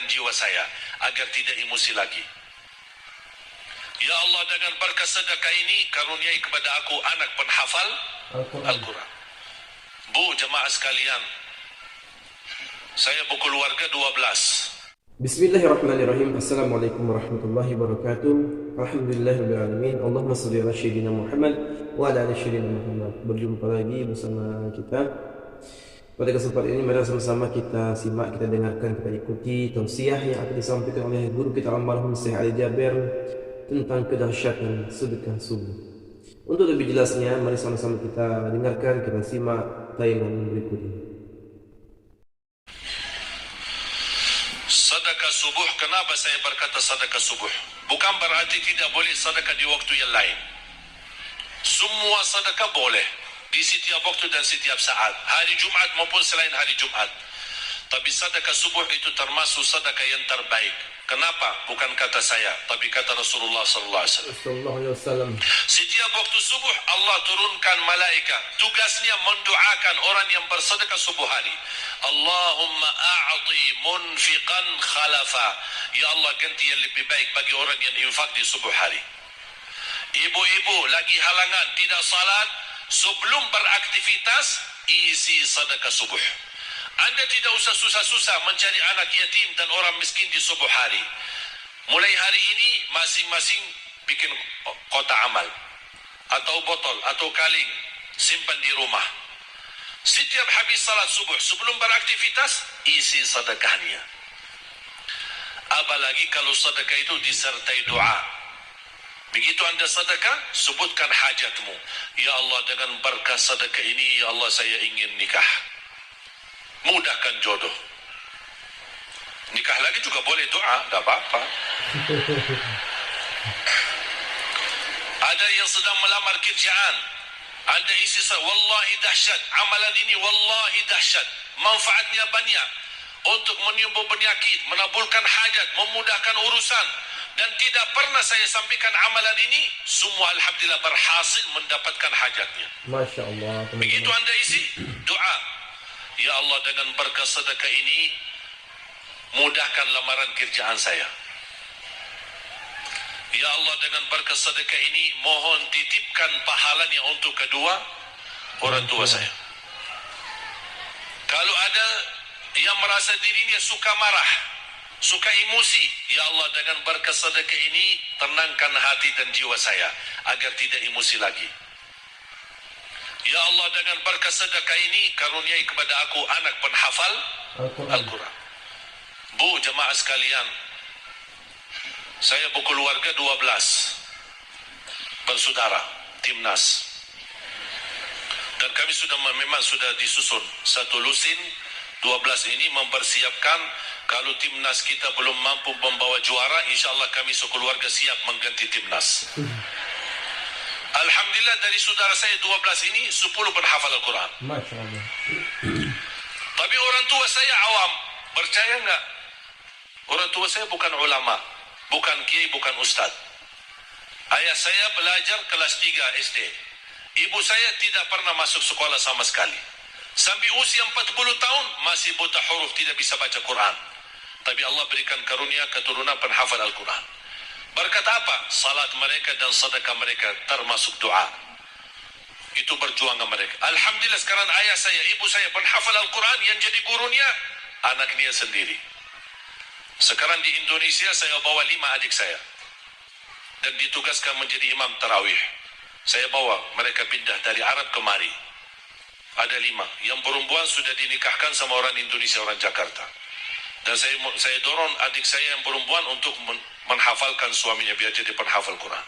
jiwa saya agar tidak emosi lagi. Ya Allah, dengan berkah sedekah ini karuniai kepada aku anak penghafal Al-Quran. Bu, jemaah sekalian, saya berkeluarga 12. Bismillahirrahmanirrahim. Assalamualaikum warahmatullahi wabarakatuh. Alhamdulillahirabbil alamin. Allahumma shalli ala sayyidina Muhammad wa ala ali sayyidina Muhammad. Berjumpa lagi bersama kita. Pada kesempatan ini mari sama-sama kita simak, kita dengarkan, kita ikuti tausiah yang akan disampaikan oleh guru kita almarhum Syekh Ali Jaber tentang kedahsyatan sedekah subuh. Untuk lebih jelasnya, mari sama-sama kita dengarkan, kita simak tayangan berikut ini. Sedekah subuh, kenapa saya berkata sedekah subuh? Bukan berarti tidak boleh sedekah di waktu yang lain. Semua sedekah boleh di setiap waktu dan setiap saat, hari Jumat maupun selain hari Jumat. Tapi sedekah subuh itu termasuk sedekah yang terbaik. Kenapa? Bukan kata saya, tapi kata Rasulullah sallallahu alaihi wasallam. Setiap waktu subuh Allah turunkan malaikat, tugasnya mendoakan orang yang bersedekah subuh hari. Allahumma a'ti munfiqan khalafa. Ya Allah, ganti yang lebih baik bagi orang yang infak di subuh hari. Ibu-ibu lagi halangan tidak salat, sebelum beraktivitas isi sedekah subuh. Anda tidak usah susah-susah mencari anak yatim dan orang miskin di subuh hari. Mulai hari ini masing-masing bikin kotak amal atau botol atau kaleng, simpan di rumah. Setiap habis salat subuh sebelum beraktivitas isi sedekahnya. Apalagi kalau sedekah itu disertai doa. Begitu Anda sedekah, sebutkan hajatmu. Ya Allah, dengan berkah sedekah ini, ya Allah, saya ingin nikah. Mudahkan jodoh. Nikah lagi juga boleh doa, tidak apa-apa. Ada yang sedang melamar kerjaan, Anda isi, wallahi dahsyat, amalan ini wallahi dahsyat, manfaatnya banyak untuk menyembuh penyakit, menabulkan hajat, memudahkan urusan. Dan tidak pernah saya sampaikan amalan ini, semua alhamdulillah berhasil mendapatkan hajatnya. Masya Allah. Begitu Anda isi, doa. Ya Allah, dengan berkah sedekah ini, mudahkan lamaran kerjaan saya. Ya Allah, dengan berkah sedekah ini, mohon titipkan pahalanya untuk kedua orang tua saya. Kalau ada yang merasa dirinya suka marah, suka emosi, ya Allah, dengan berkah sedekah ini, tenangkan hati dan jiwa saya agar tidak emosi lagi. Ya Allah, dengan berkah sedekah ini karuniai kepada aku anak penghafal Al-Quran. Bu, jemaah sekalian, saya berkeluarga 12 bersaudara, timnas. Dan kami memang sudah disusun satu lusin 12 ini mempersiapkan kalau timnas kita belum mampu membawa juara, insyaAllah kami sekeluarga siap mengganti timnas. Alhamdulillah, dari saudara saya 12 ini 10 penghafal Al-Quran. Masya Allah. Tapi orang tua saya awam. Percaya enggak? Orang tua saya bukan ulama, bukan kiai, bukan ustaz. Ayah saya belajar kelas 3 SD. Ibu saya tidak pernah masuk sekolah sama sekali. Sampai usia 40 tahun masih buta huruf, tidak bisa baca Quran. Tapi Allah berikan karunia keturunan penghafal Al-Quran. Berkat apa? Salat mereka dan sedekah mereka termasuk doa. Itu perjuangan mereka. Alhamdulillah, sekarang ayah saya, ibu saya penghafal Al-Quran, yang jadi gurunya anak dia sendiri. Sekarang di Indonesia saya bawa 5 adik saya dan ditugaskan menjadi imam tarawih. Saya bawa mereka pindah dari Arab kemari. Ada 5. Yang perempuan sudah dinikahkan sama orang Indonesia, orang Jakarta. Dan saya dorong adik saya yang perempuan untuk menghafalkan suaminya biar jadi penghafal Quran.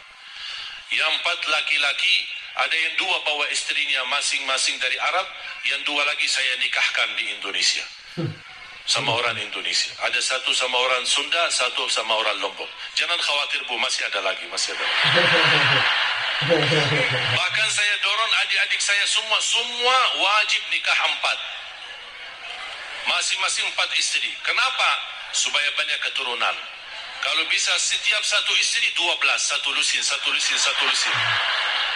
Yang 4 laki-laki, ada yang 2 bawa istrinya masing-masing dari Arab, yang 2 lagi saya nikahkan di Indonesia sama orang Indonesia. Ada 1 sama orang Sunda, 1 sama orang Lombok. Jangan khawatir Bu, masih ada lagi. Bahkan saya dorong adik-adik saya semua wajib nikah 4. Masing-masing 4 istri. Kenapa? Supaya banyak keturunan. Kalau bisa setiap satu istri 12, satu lusin.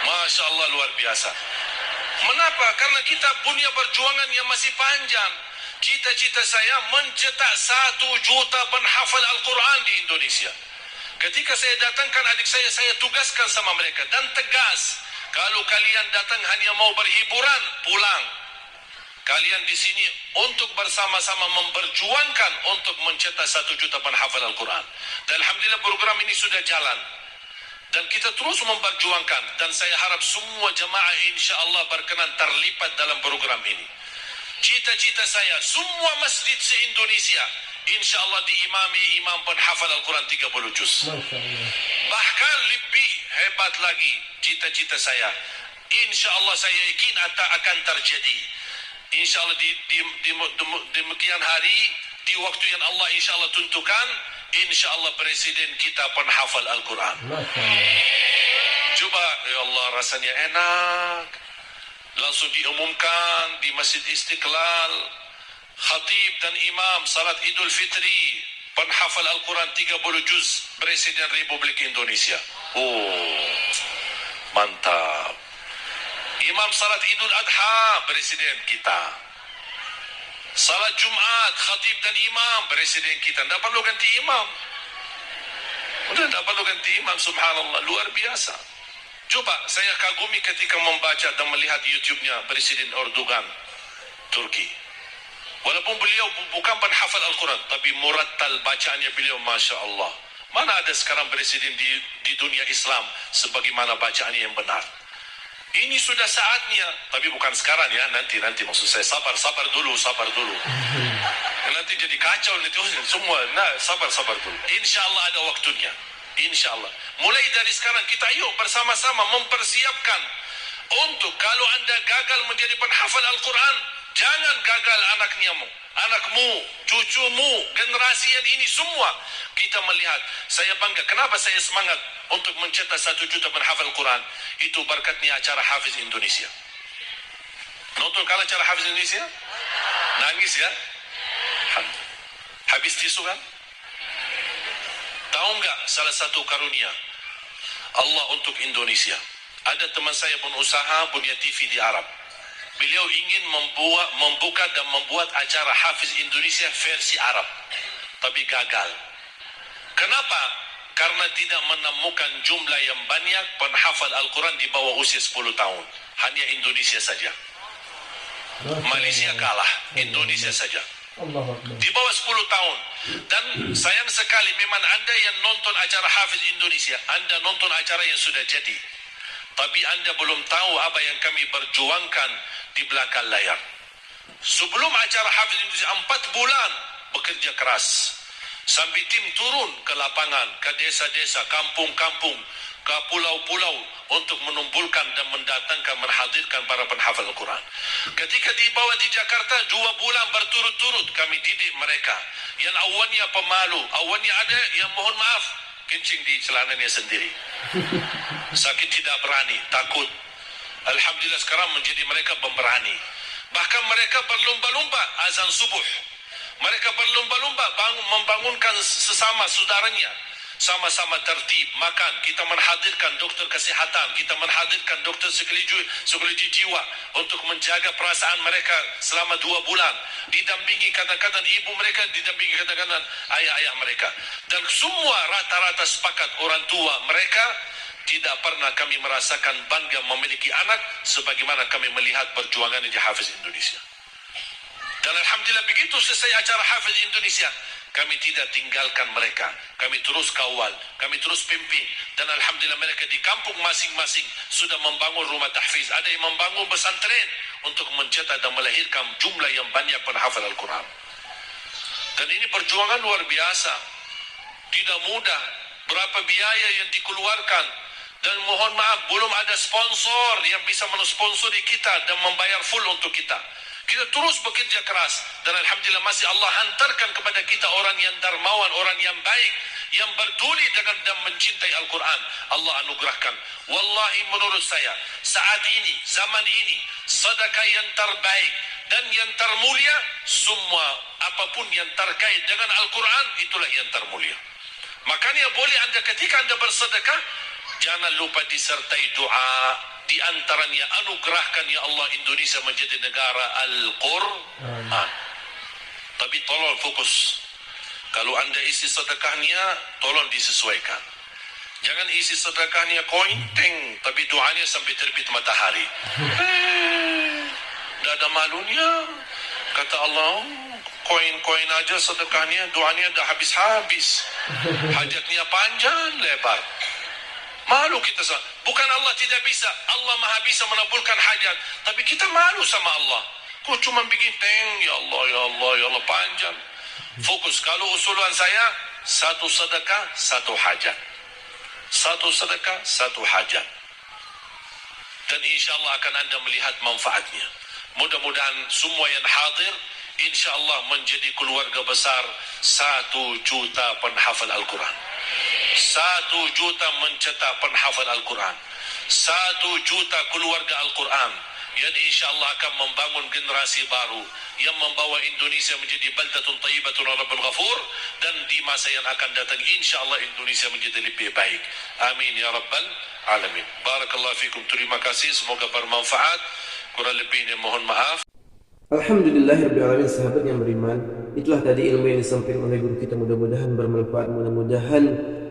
Masya Allah, luar biasa. Mengapa? Karena kita punya perjuangan yang masih panjang. cita-cita saya mencetak 1 juta penghafal Al-Quran di Indonesia. Ketika saya datangkan adik saya tugaskan sama mereka dan tegas, kalau kalian datang hanya mau berhiburan, pulang. Kalian di sini untuk bersama-sama memperjuangkan untuk mencetak 1 juta penghafal Al-Quran. Dan alhamdulillah program ini sudah jalan. Dan kita terus memperjuangkan. Dan saya harap semua jemaah insya-Allah berkenan terlibat dalam program ini. Cita-cita saya, semua masjid se-Indonesia insya-Allah diimami imam penghafal Al-Quran 30 juz. Bahkan lebih hebat lagi cita-cita saya. Insya-Allah saya yakin akan terjadi. InsyaAllah di demikian hari, di waktu yang Allah insyaAllah tentukan, insyaAllah Presiden kita penghafal Al-Quran. Coba, ya Allah, rasanya enak. Langsung diumumkan di Masjid Istiqlal, khatib dan imam salat Idul Fitri, penghafal Al-Quran 30 juz, Presiden Republik Indonesia. Oh, mantap. Imam salat Idul Adha, Presiden kita. Salat Jumat, khatib dan imam, Presiden kita. Tidak perlu ganti imam. Udah tidak perlu ganti imam, subhanallah, luar biasa. Coba, saya kagumi ketika membaca dan melihat YouTube-nya Presiden Erdogan, Turki. Walaupun beliau bukan penghafal Al-Quran, tapi murattal bacaannya beliau, Masya Allah. Mana ada sekarang Presiden di dunia Islam sebagaimana bacaannya yang benar. Ini sudah saatnya, tapi bukan sekarang ya, nanti maksud saya sabar dulu. Nanti jadi kacau nanti semua. Nah, sabar dulu. Insya-Allah ada waktunya. Insya-Allah. Mulai dari sekarang kita yuk bersama-sama mempersiapkan untuk kalau Anda gagal menjadi penghafal Al-Quran, jangan gagal anakmu, cucumu, generasi yang ini semua. Kita melihat, saya bangga. Kenapa saya semangat untuk mencetak 1 juta penghafal Quran? Itu berkatnya acara Hafiz Indonesia. Nonton kalau acara Hafiz Indonesia? Nangis ya? Habis tisu kan? Tahu nggak salah satu karunia Allah untuk Indonesia? Ada teman saya pun usaha punya TV di Arab. Beliau ingin membuka dan membuat acara Hafiz Indonesia versi Arab, tapi gagal. Kenapa? Karena tidak menemukan jumlah yang banyak penghafal Al-Quran di bawah usia 10 tahun. Hanya Indonesia saja. Malaysia kalah, Indonesia saja. Di bawah 10 tahun. Dan sayang sekali memang Anda yang nonton acara Hafiz Indonesia, Anda nonton acara yang sudah jadi. Tapi Anda belum tahu apa yang kami perjuangkan di belakang layar. Sebelum acara Hafiz Indonesia 4 bulan bekerja keras. Sampai tim turun ke lapangan, ke desa-desa, kampung-kampung, ke pulau-pulau untuk menumpulkan dan mendatangkan, menghadirkan para penghafal Al-Quran. Ketika dibawa di Jakarta, 2 bulan berturut-turut kami didik mereka. Yang awalnya pemalu, awalnya ada yang mohon maaf, kencing di celananya sendiri. Sakit tidak berani, takut. Alhamdulillah sekarang menjadi mereka pemberani. Bahkan mereka berlomba-lomba azan subuh. Mereka berlomba-lomba membangunkan sesama saudaranya. Sama-sama tertib, makan. Kita menghadirkan dokter kesehatan. Kita menghadirkan dokter psikologi jiwa untuk menjaga perasaan mereka selama 2 bulan. Didampingi kadang-kadang ibu mereka, didampingi kadang-kadang ayah-ayah mereka. Dan semua rata-rata sepakat orang tua mereka tidak pernah kami merasakan bangga memiliki anak sebagaimana kami melihat perjuangan di Hafiz Indonesia. Dan alhamdulillah begitu selesai acara Hafiz Indonesia, kami tidak tinggalkan mereka. Kami terus kawal, kami terus pimpin. Dan alhamdulillah mereka di kampung masing-masing sudah membangun rumah tahfiz. Ada yang membangun pesantren untuk mencetak dan melahirkan jumlah yang banyak penghafal Al-Quran. Dan ini perjuangan luar biasa. Tidak mudah. Berapa biaya yang dikeluarkan. Dan mohon maaf, belum ada sponsor yang bisa mensponsori kita dan membayar full untuk kita. Kita terus bekerja keras dan alhamdulillah masih Allah hantarkan kepada kita orang yang dermawan, orang yang baik, yang peduli dengan dan mencintai Al-Quran. Allah anugerahkan. Wallahi menurut saya saat ini, zaman ini, sedekah yang terbaik dan yang termulia, semua apapun yang terkait dengan Al-Quran itulah yang termulia. Makanya boleh Anda ketika Anda bersedekah, jangan lupa disertai doa. Di antaranya anugerahkan ya Allah Indonesia menjadi negara Al-Quran. Tapi tolong fokus. Kalau anda isi sedekahnya, tolong disesuaikan. Jangan isi sedekahnya koin, teng, tapi doanya sampai terbit matahari. Dah ada malunya. Kata Allah, koin-koin aja sedekahnya, doanya dah habis-habis. Hajatnya panjang, lebar. Malu kita sama. Bukan Allah tidak bisa. Allah maha bisa menabulkan hajat. Tapi kita malu sama Allah. Kok cuma bikin teng, ya Allah, ya Allah, ya Allah, panjang. Fokus. Kalau usulan saya, satu sedekah, satu hajat. Satu sedekah, satu hajat. Dan insya Allah akan anda melihat manfaatnya. Mudah-mudahan semua yang hadir, insya Allah menjadi keluarga besar 1 juta penghafal Al-Quran. 1 juta mencetak penghafal Al-Quran. 1 juta keluarga Al-Quran yang insya Allah akan membangun generasi baru yang membawa Indonesia menjadi baldatun tayyibatun rabbul ghafur, dan di masa yang akan datang insya Allah Indonesia menjadi lebih baik. Amin ya rabbal alamin. Barakallahu fikum. Terima kasih, semoga bermanfaat. Kurang lebihnya mohon maaf. Alhamdulillahirrahmanirrahim. Sahabat yang beriman, itulah tadi ilmu yang disampaikan oleh guru kita. Mudah-mudahan bermanfaat, mudah-mudahan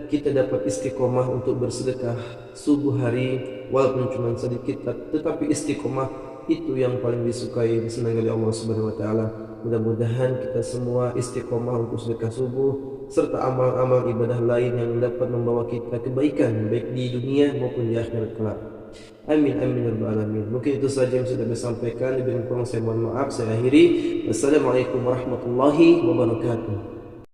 kita dapat istiqomah untuk bersedekah subuh hari, walaupun cuma sedikit, tetapi istiqomah itu yang paling disukai, disenangi oleh Allah Subhanahu wa taala. Mudah-mudahan kita semua istiqomah untuk sedekah subuh serta amal-amal ibadah lain yang dapat membawa kita kebaikan baik di dunia maupun di akhirat kelak. Amin amin ya rabbal alamin. Mungkin itu saja yang sudah saya sampaikan. Lebih kurang saya mohon maaf. Saya akhiri. Wassalamualaikum warahmatullahi wabarakatuh.